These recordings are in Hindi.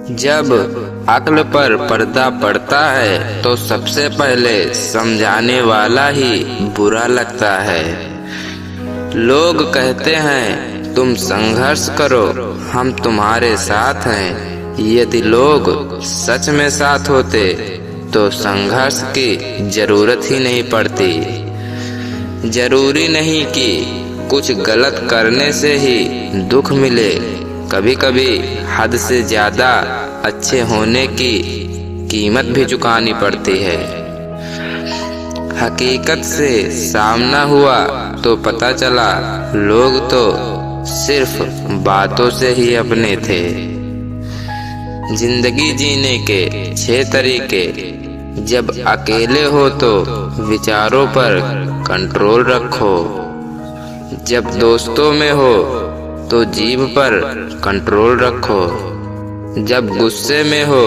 जब अक्ल पर पर्दा पड़ता है तो सबसे पहले समझाने वाला ही बुरा लगता है। लोग कहते हैं तुम संघर्ष करो, हम तुम्हारे साथ हैं। यदि लोग सच में साथ होते तो संघर्ष की जरूरत ही नहीं पड़ती। जरूरी नहीं कि कुछ गलत करने से ही दुख मिले, कभी कभी हद से ज्यादा अच्छे होने की कीमत भी चुकानी पड़ती है। हकीकत से सामना हुआ तो पता चला लोग तो सिर्फ बातों से ही अपने थे। जिंदगी जीने के 6 तरीके। जब अकेले हो तो विचारों पर कंट्रोल रखो। जब दोस्तों में हो तो जीभ पर कंट्रोल रखो। जब गुस्से में हो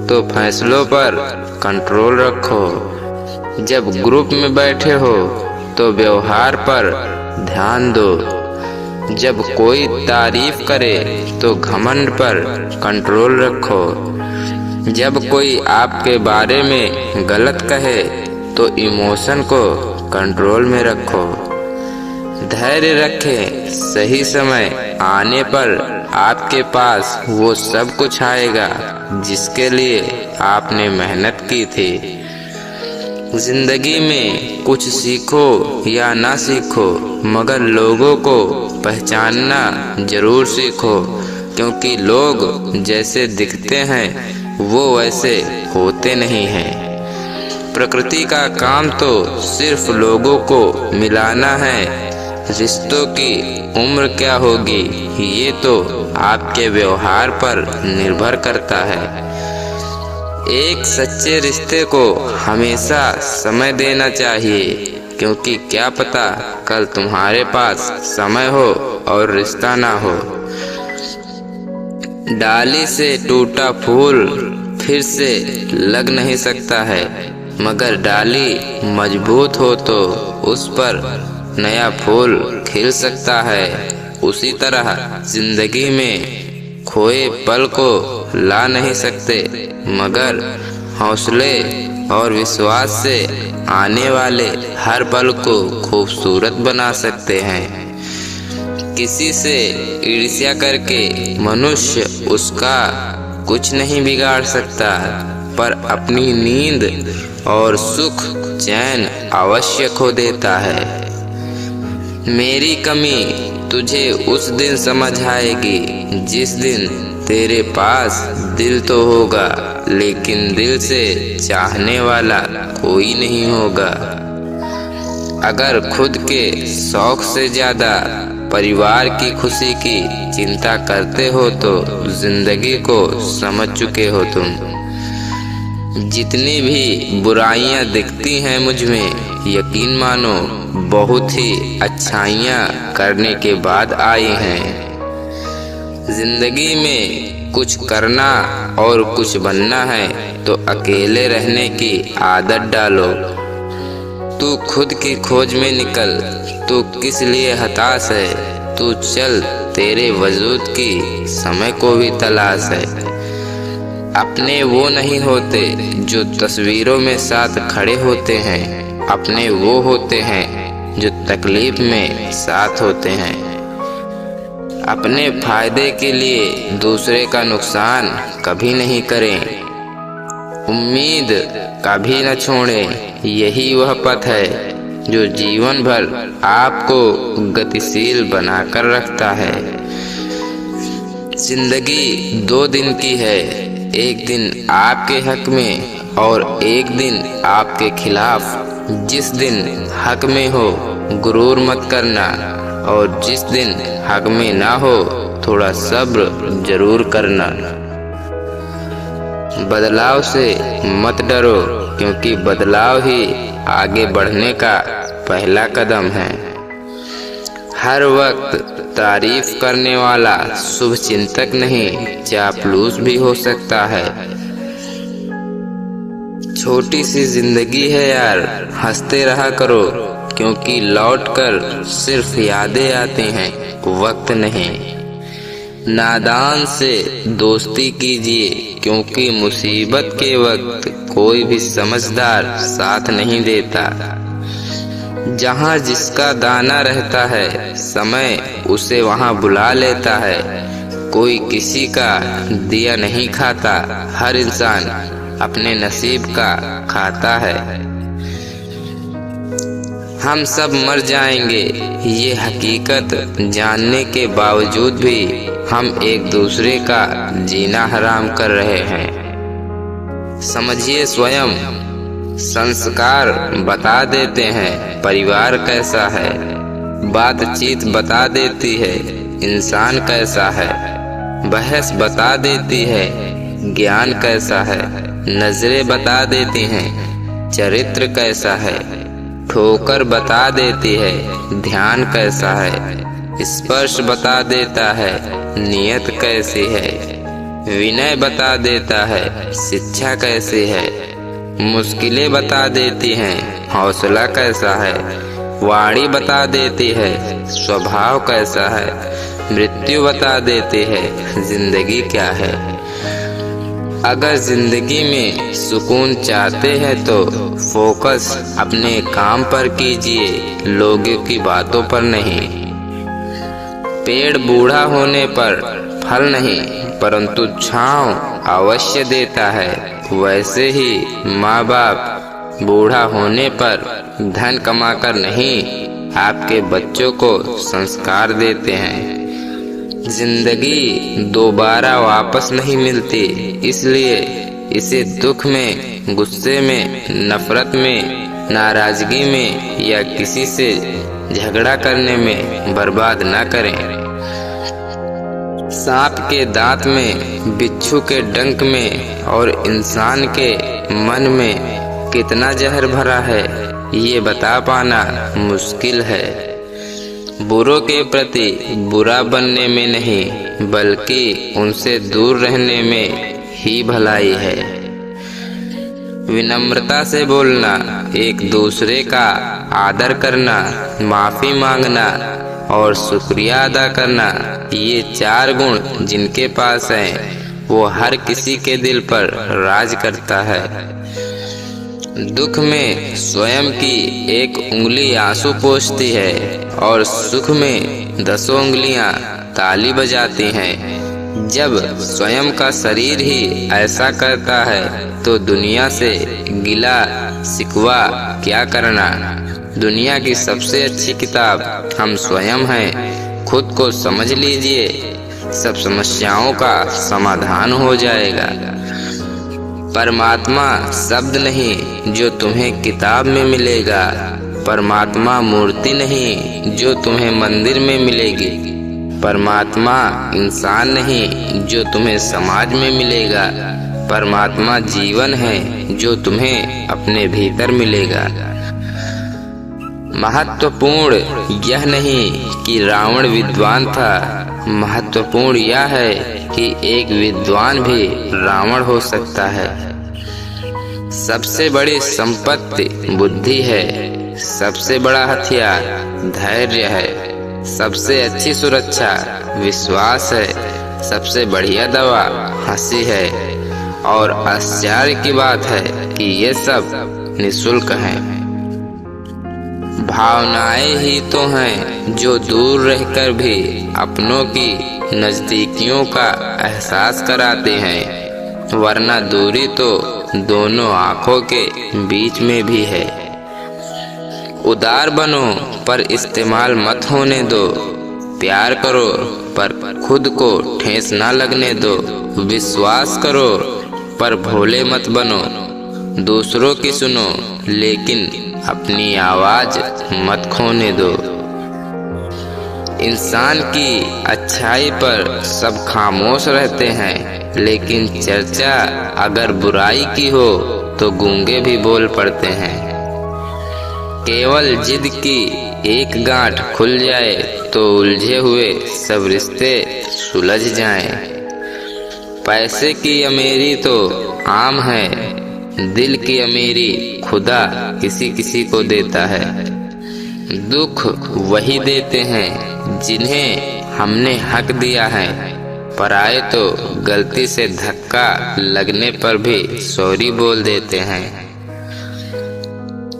तो फैसलों पर कंट्रोल रखो। जब ग्रुप में बैठे हो तो व्यवहार पर ध्यान दो। जब कोई तारीफ करे तो घमंड पर कंट्रोल रखो। जब कोई आपके बारे में गलत कहे तो इमोशन को कंट्रोल में रखो। धैर्य रखें, सही समय आने पर आपके पास वो सब कुछ आएगा जिसके लिए आपने मेहनत की थी। जिंदगी में कुछ सीखो या ना सीखो, मगर लोगों को पहचानना जरूर सीखो, क्योंकि लोग जैसे दिखते हैं वो वैसे होते नहीं हैं। प्रकृति का काम तो सिर्फ लोगों को मिलाना है। रिश्तों की उम्र क्या होगी ये तो आपके व्यवहार पर निर्भर करता है। एक सच्चे रिश्ते को हमेशा समय देना चाहिए, क्योंकि क्या पता कल तुम्हारे पास समय हो और रिश्ता ना हो। डाली से टूटा फूल फिर से लग नहीं सकता है, मगर डाली मजबूत हो तो उस पर नया फूल खिल सकता है। उसी तरह जिंदगी में खोए पल को ला नहीं सकते, मगर हौसले और विश्वास से आने वाले हर पल को खूबसूरत बना सकते हैं। किसी से ईर्ष्या करके मनुष्य उसका कुछ नहीं बिगाड़ सकता, पर अपनी नींद और सुख चैन अवश्य खो देता है। मेरी कमी तुझे उस दिन समझ आएगी जिस दिन तेरे पास दिल तो होगा, लेकिन दिल से चाहने वाला कोई नहीं होगा। अगर खुद के शौक से ज्यादा परिवार की खुशी की चिंता करते हो तो जिंदगी को समझ चुके हो तुम। जितनी भी बुराइयां दिखती हैं मुझ में, यकीन मानो बहुत ही अच्छाइयां करने के बाद आई हैं। जिंदगी में कुछ करना और कुछ बनना है तो अकेले रहने की आदत डालो। तू खुद की खोज में निकल, तू किस लिए हताश है, तू चल, तेरे वजूद की समय को भी तलाश है। अपने वो नहीं होते जो तस्वीरों में साथ खड़े होते हैं, अपने वो होते हैं जो तकलीफ में साथ होते हैं। अपने फायदे के लिए दूसरे का नुकसान कभी नहीं करें। उम्मीद कभी न छोड़ें, यही वह पथ है जो जीवन भर आपको गतिशील बनाकर रखता है। जिंदगी 2 दिन की है, एक दिन आपके हक में और एक दिन आपके खिलाफ। जिस दिन हक में हो गुरूर मत करना, और जिस दिन हक में ना हो थोड़ा सब्र जरूर करना। बदलाव से मत डरो, क्योंकि बदलाव ही आगे बढ़ने का पहला कदम है। हर वक्त तारीफ करने वाला शुभ चिंतक नहीं, चापलूस भी हो सकता है। छोटी सी जिंदगी है यार, हंसते रहा करो, क्योंकि लौट कर सिर्फ यादें आती हैं, वक्त नहीं। नादान से दोस्ती कीजिए, क्योंकि मुसीबत के वक्त कोई भी समझदार साथ नहीं देता। जहाँ जिसका दाना रहता है, समय उसे वहाँ बुला लेता है। कोई किसी का दिया नहीं खाता, हर इंसान अपने नसीब का खाता है। हम सब मर जाएंगे, ये हकीकत जानने के बावजूद भी हम एक दूसरे का जीना हराम कर रहे हैं। समझिए स्वयं, संस्कार बता देते हैं परिवार कैसा है, बातचीत बता देती है इंसान कैसा है, बहस बता देती है ज्ञान कैसा है, नजरें बता देती हैं चरित्र कैसा है, ठोकर बता देती है ध्यान कैसा है, स्पर्श बता देता है नियत कैसी है, विनय बता देता है शिक्षा कैसी है, मुश्किलें बता देती हैं हौसला कैसा है, वाणी बता देती है स्वभाव कैसा है, मृत्यु बता देती है जिंदगी क्या है। अगर जिंदगी में सुकून चाहते हैं तो फोकस अपने काम पर कीजिए, लोगों की बातों पर नहीं। पेड़ बूढ़ा होने पर फल नहीं परंतु छांव अवश्य देता है, वैसे ही माँ बाप बूढ़ा होने पर धन कमाकर नहीं, आपके बच्चों को संस्कार देते हैं। जिंदगी दोबारा वापस नहीं मिलती, इसलिए इसे दुख में, गुस्से में, नफरत में, नाराजगी में या किसी से झगड़ा करने में बर्बाद ना करें। सांप के दांत में, बिच्छू के डंक में और इंसान के मन में कितना जहर भरा है, ये बता पाना मुश्किल है। बुरों के प्रति बुरा बनने में नहीं, बल्कि उनसे दूर रहने में ही भलाई है। विनम्रता से बोलना, एक दूसरे का आदर करना, माफी मांगना और शुक्रिया अदा करना, ये 4 गुण जिनके पास हैं वो हर किसी के दिल पर राज करता है। दुख में स्वयं की एक उंगली आंसू पोंछती है और सुख में 10 उंगलियां ताली बजाती हैं। जब स्वयं का शरीर ही ऐसा करता है तो दुनिया से गिला शिकवा क्या करना। दुनिया की सबसे अच्छी किताब हम स्वयं हैं। खुद को समझ लीजिए, सब समस्याओं का समाधान हो जाएगा। परमात्मा शब्द नहीं जो तुम्हें किताब में मिलेगा, परमात्मा मूर्ति नहीं जो तुम्हें मंदिर में मिलेगी, परमात्मा इंसान नहीं जो तुम्हें समाज में मिलेगा, परमात्मा जीवन है जो तुम्हें अपने भीतर मिलेगा। महत्वपूर्ण यह नहीं कि रावण विद्वान था, महत्वपूर्ण यह है कि एक विद्वान भी रावण हो सकता है। सबसे बड़ी संपत्ति बुद्धि है, सबसे बड़ा हथियार धैर्य है, सबसे अच्छी सुरक्षा विश्वास है, सबसे बढ़िया दवा हंसी है। और आश्चर्य की बात है कि ये सब निःशुल्क हैं। भावनाएं ही तो हैं जो दूर रहकर भी अपनों की नजदीकियों का एहसास कराते हैं, वरना दूरी तो दोनों आंखों के बीच में भी है। उदार बनो पर इस्तेमाल मत होने दो, प्यार करो पर खुद को ठेस ना लगने दो, विश्वास करो पर भोले मत बनो, दूसरों की सुनो लेकिन अपनी आवाज मत खोने दो। इंसान की अच्छाई पर सब खामोश रहते हैं, लेकिन चर्चा अगर बुराई की हो तो गूंगे भी बोल पड़ते हैं। केवल जिद की एक गांठ खुल जाए तो उलझे हुए सब रिश्ते सुलझ जाएं। पैसे की अमीरी तो आम है, दिल की अमीरी खुदा किसी किसी को देता है। दुख वही देते हैं जिन्हें हमने हक दिया है, पराये तो गलती से धक्का लगने पर भी सॉरी बोल देते हैं।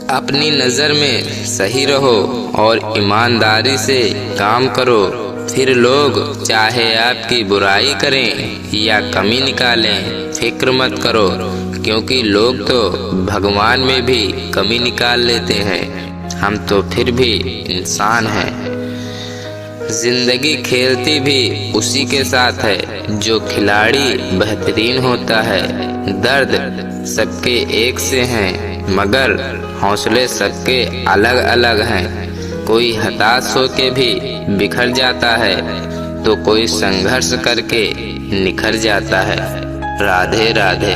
अपनी नज़र में सही रहो और ईमानदारी से काम करो, फिर लोग चाहे आपकी बुराई करें या कमी निकालें, फिक्र मत करो, क्योंकि लोग तो भगवान में भी कमी निकाल लेते हैं। हम तो फिर भी इंसान हैं। जिंदगी खेलती भी उसी के साथ है जो खिलाड़ी बेहतरीन होता है। दर्द सबके एक से हैं, मगर हौसले सबके अलग अलग हैं। कोई हताश होके भी बिखर जाता है तो कोई संघर्ष करके निखर जाता है। राधे राधे।